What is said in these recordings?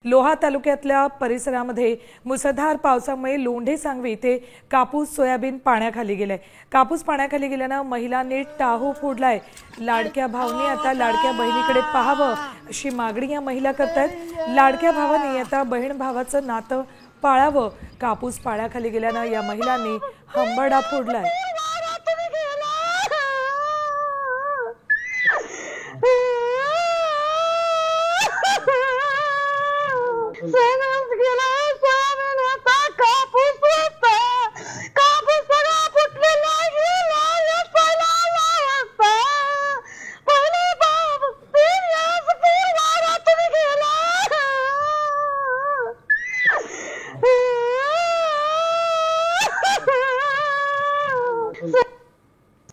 लोहा तालुक्यातल्या परिसरामध्ये मुसळधार पावसामुळे लोंढे सांगवी इथे कापूस सोयाबीन पाण्याखाली गेलाय। कापूस पाण्याखाली गेल्यानं महिलांनी टाहू फोडलाय। लाडक्या भावांनी आता लाडक्या बहिणीकडे पाहावं अशी मागणी या महिला करतायत। लाडक्या भावांनी आता बहीण भावाचं नातं पाळावं। कापूस पाण्याखाली गेल्यानं या महिलांनी हंबरडा फोडलाय।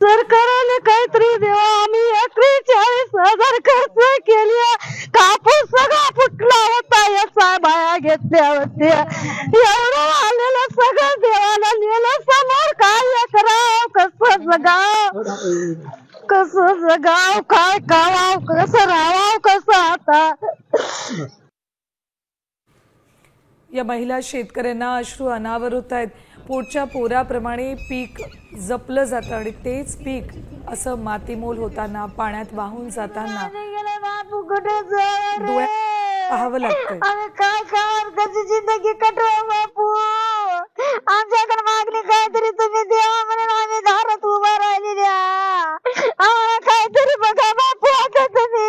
सरकारने काहीतरी देवा, आम्ही 41,000 खर्च केली, कापूस सगळा फुटला होता, या बाया घेतल्या होत्या, एवढं आलेलं सगळं देवाला नेलं समोर, काय करावं, कसं जगाव, काय खावाव, कसं राहावं, कसं आता। या महिला शेतकऱ्यांना अश्रू अनावर आहेत। पोटच्या पोराप्रमाणे पीक जपलं जातं आणि तेच पीक असं मातीमोल होताना, पाण्यात वाहून जाताना डोळ्यात पाहावं लागतंय। आम्ही काय खाणार, कशी जिंदगी कटवा बापू, आमच्याकडे मागणी काहीतरी तुम्ही द्या, म्हणून आम्ही दारात उभा राहिली, द्या आम्हाला काहीतरी बघा बापू आता तुम्ही।